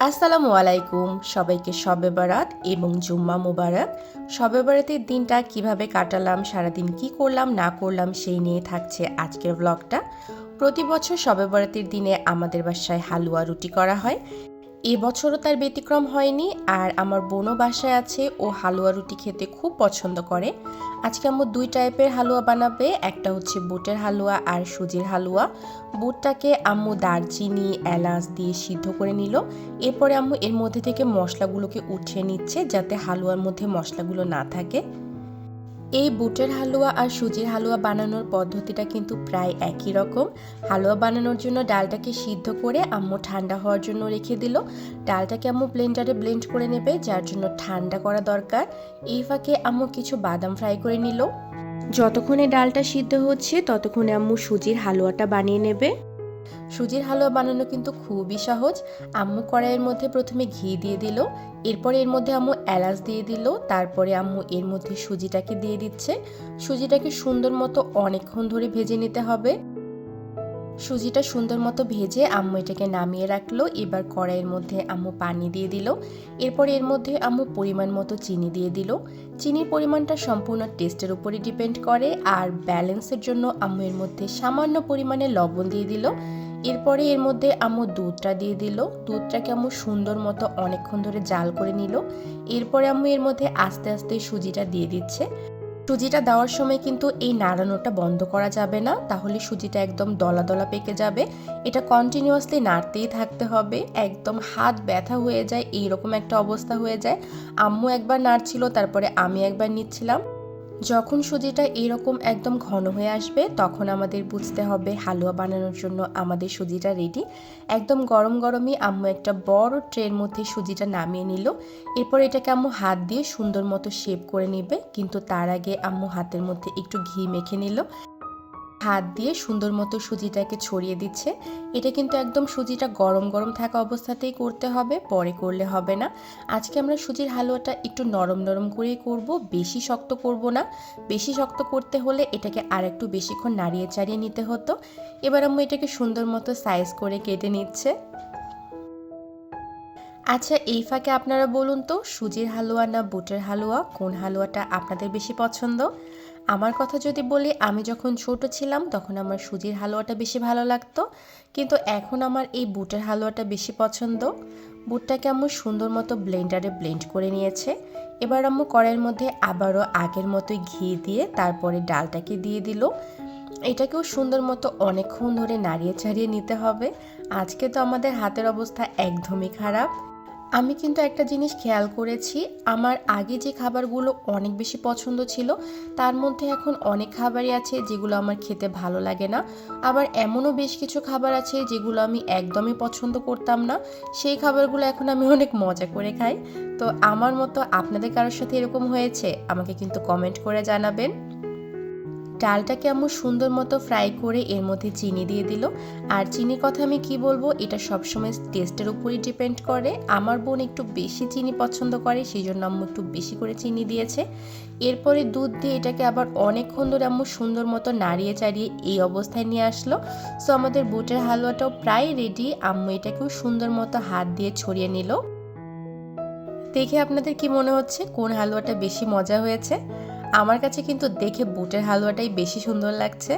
আসসালামু আলাইকুম, সবাইকে শবে বরাত এবং জুম্মা মুবারক। শবে বরাতের দিনটা কিভাবে কাটালাম, সারাদিন কি করলাম না করলাম সেই নিয়ে থাকছে আজকের ব্লগটা। প্রতি বছর শবে বরাতের দিনে আমাদের বাসায় হালুয়া রুটি করা হয়। এবছরও তার ব্যতিক্রম হয়নি। আর আমার বোনও বাসায় আছে, ও হালুয়া রুটি খেতে খুব পছন্দ করে। আজকে আম্মু দুই টাইপের হালুয়া বানাবে, একটা হচ্ছে বুটের হালুয়া আর সুজির হালুয়া। বুটটাকে আম্মু দারচিনি এলাচ দিয়ে সিদ্ধ করে নিল। এরপরে আম্মু এর মধ্যে থেকে মশলাগুলোকে উঠিয়ে নিচ্ছে যাতে হালুয়ার মধ্যে মশলাগুলো না থাকে। এই বুটের হালুয়া আর সুজির হালুয়া বানানোর পদ্ধতিটা কিন্তু প্রায় একই রকম। হালুয়া বানানোর জন্য ডালটাকে সিদ্ধ করে আম্মু ঠান্ডা হওয়ার জন্য রেখে দিল। ডালটাকে আম্মু ব্লেন্ডারে ব্লেন্ড করে নেবে, যার জন্য ঠান্ডা করা দরকার। এই ফাঁকে আম্মু কিছু বাদাম ফ্রাই করে নিল। যতক্ষণে ডালটা সিদ্ধ হচ্ছে ততক্ষণে আম্মু সুজির হালুয়াটা বানিয়ে নেবে। সুজির হালুয়া বানানো কিন্তু খুবই সহজ। আম্মু কড়াইয়ের মধ্যে প্রথমে ঘি দিয়ে দিল, এরপরে এর মধ্যে আম্মু এলাচ দিয়ে দিল, তারপরে আম্মু এর মধ্যে সুজিটাকে দিয়ে দিচ্ছে। সুজিটাকে সুন্দর মতো অনেকক্ষণ ধরে ভেজে নিতে হবে। সুজিটা সুন্দর মতো ভেজে আম্মু এটাকে নামিয়ে রাখলো। এবার কড়াইয়ের মধ্যে আম্মু পানি দিয়ে দিল, এরপর এর মধ্যে আম্মু পরিমাণ মতো চিনি দিয়ে দিল। চিনির পরিমাণটা সম্পূর্ণ টেস্টের উপরে ডিপেন্ড করে, আর ব্যালেন্সের জন্য আম্মু এর মধ্যে সামান্য পরিমাণে লবণ দিয়ে দিল। এরপরে এর মধ্যে আম্মু দুধটা দিয়ে দিল। দুধটাকে আম্মু সুন্দর মতো অনেকক্ষণ ধরে জাল করে নিল। এরপরে আম্মু এর মধ্যে আস্তে আস্তে সুজিটা দিয়ে দিচ্ছে। সুজিটা দেওয়ার সময় কিন্তু এই নাড়ানোটা বন্ধ করা যাবে না, তাহলে সুজিটা একদম দলা দলা পেকে যাবে। এটা কন্টিনিউয়াসলি নাড়তেই থাকতে হবে, একদম হাত ব্যথা হয়ে যায় এইরকম একটা অবস্থা হয়ে যায়। আম্মু একবার নাড়ছিল, তারপরে আমি একবার নিচ্ছিলাম। যখন সুজিটা এরকম একদম ঘন হয়ে আসবে তখন আমাদের বুঝতে হবে হালুয়া বানানোর জন্য আমাদের সুজিটা রেডি। একদম গরম গরমই আম্মু একটা বড় ট্রের মধ্যে সুজিটা নামিয়ে নিল। এরপর এটাকে আম্মু হাত দিয়ে সুন্দর মতো শেপ করে নেবে, কিন্তু তার আগে আম্মু হাতের মধ্যে একটু ঘি মেখে নিল। হাত দিয়ে সুন্দর মতো সুজিটাকে ছড়িয়ে দিচ্ছে। এটা কিন্তু একদম সুজিটা গরম গরম থাকা অবস্থাতেই করতে হবে, পরে করলে হবে না। আজকে আমরা সুজির হালুয়াটা একটু নরম নরম করেই করব, বেশি শক্ত করব না। বেশি শক্ত করতে হলে এটাকে আর একটু বেশিক্ষণ নাড়িয়ে চাড়িয়ে নিতে হতো। এবার আম্মু এটাকে সুন্দর মতো সাইজ করে কেটে নিচ্ছে। আচ্ছা, এই ফাঁকে আপনারা বলুন তো, সুজির হালুয়া না বুটের হালুয়া, কোন হালুয়াটা আপনাদের বেশি পছন্দ? আমার কথা যদি বলি, আমি যখন ছোট ছিলাম তখন আমার সুজির হালুয়াটা বেশি ভালো লাগতো, কিন্তু এখন আমার এই বুটের হালুয়াটা বেশি পছন্দ। বুটটাকে আম্মু সুন্দর মতো ব্লেন্ডারে ব্লেন্ড করে নিয়েছে। এবার আম্মু কড়াইয়ের মধ্যে আবারও আগের মতোই ঘি দিয়ে তারপরে ডালটাকে দিয়ে দিল। এটাকেও সুন্দর মতো অনেকক্ষণ ধরে নাড়িয়ে চাড়িয়ে নিতে হবে। আজকে তো আমাদের হাতের অবস্থা একদমই খারাপ। আমি কিন্তু একটা জিনিস খেয়াল করেছি, আমার আগে যে খাবারগুলো অনেক বেশি পছন্দ ছিল তার মধ্যে এখন অনেক খাবারই আছে যেগুলো আমার খেতে ভালো লাগে না। আবার এমনও বেশ কিছু খাবার আছে যেগুলো আমি একদমই পছন্দ করতাম না, সেই খাবারগুলো এখন আমি অনেক মজা করে খাই। তো আমার মতো আপনাদের কারোর সাথে এরকম হয়েছে আমাকে কিন্তু কমেন্ট করে জানাবেন। ডালটাকে আম্মু সুন্দর মতো ফ্রাই করে এর মধ্যে চিনি দিয়ে দিল। আর চিনির কথা আমি কি বলবো, এটা সবসময় টেস্টের উপরই ডিপেন্ড করে। আমার বোন একটু বেশি চিনি পছন্দ করে, সেই জন্য আম্মু একটু বেশি করে চিনি দিয়েছে। এরপরে দুধ দিয়ে এটাকে আবার অনেকক্ষণ ধরে আম্মু সুন্দর মতো নাড়িয়ে চাড়িয়ে এই অবস্থায় নিয়ে আসলো। সো আমাদের বুটের হালুয়াটাও প্রায় রেডি। আম্মু এটাকেও সুন্দর মতো হাত দিয়ে ছড়িয়ে নিল। দেখে আপনাদের কি মনে হচ্ছে কোন হালুয়াটা বেশি মজা হয়েছে? আমার কাছে কিন্তু দেখে বুটের হালুয়াটাই বেশি সুন্দর লাগছে।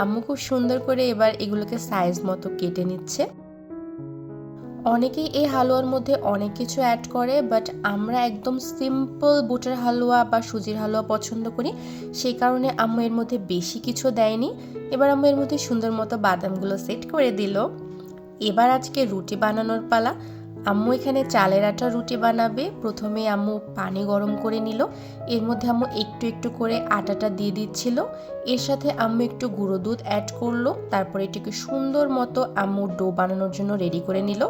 আম্মু খুব সুন্দর করে এবার এগুলোকে সাইজ মতো কেটে নিচ্ছে। অনেকেই এই হালুয়ার মধ্যে অনেক কিছু অ্যাড করে, বাট আমরা একদম সিম্পল বুটের হালুয়া বা সুজির হালুয়া পছন্দ করি, সেই কারণে আম্মু এর মধ্যে বেশি কিছু দেয়নি। এবার আম্মু এর মধ্যে সুন্দর মতো বাদামগুলো সেট করে দিল। এবার আজকে রুটি বানানোর পালা। আম্মু এখানে চালের আটা রুটি বানাবে। প্রথমে আম্মু পানি গরম করে নিল, এর মধ্যে আম্মু একটু একটু করে আটাটা দিয়ে দিচ্ছিল। এর সাথে আম্মু একটু গুঁড়ো দুধ অ্যাড করলো, তারপরে এটাকে সুন্দর মতো আম্মু ডো বানানোর জন্য রেডি করে নিল।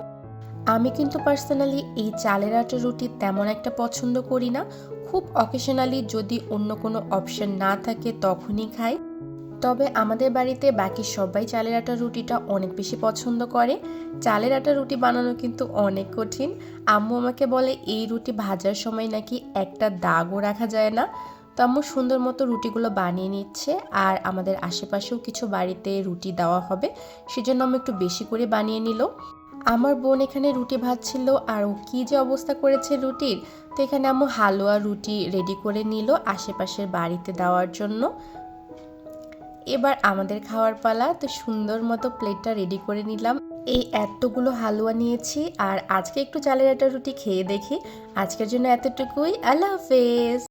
আমি কিন্তু পার্সোনালি এই চালের আটার রুটি তেমন একটা পছন্দ করি না। খুব অকেশনালি যদি অন্য কোনো অপশন না থাকে তখনই খাই। তবে আমাদের বাড়িতে বাকি সবাই চালের আটার রুটিটা অনেক বেশি পছন্দ করে। চালের আটার রুটি বানানো কিন্তু অনেক কঠিন। আম্মু আমাকে বলে এই রুটি ভাজার সময় নাকি একটা দাগও রাখা যায় না। তো আম্মু সুন্দর মতো রুটিগুলো বানিয়ে নিচ্ছে, আর আমাদের আশেপাশেও কিছু বাড়িতে রুটি দেওয়া হবে, সেজন্য আম্মু একটু বেশি করে বানিয়ে নিল। আমার বোন এখানে রুটি ভাজছিল আর ও কী যে অবস্থা করেছে রুটির। তো এখানে আম্মু হালুয়া রুটি রেডি করে নিল আশেপাশের বাড়িতে দেওয়ার জন্য। এবার আমাদের খাওয়ার পালা। তো সুন্দর মতো প্লেটটা রেডি করে নিলাম। এই এতগুলো হালুয়া নিয়েছি আর আজকে একটু চালের আটা রুটি খেয়ে দেখি। আজকের জন্য এতটুকুই। আল্লাহ হাফেজ।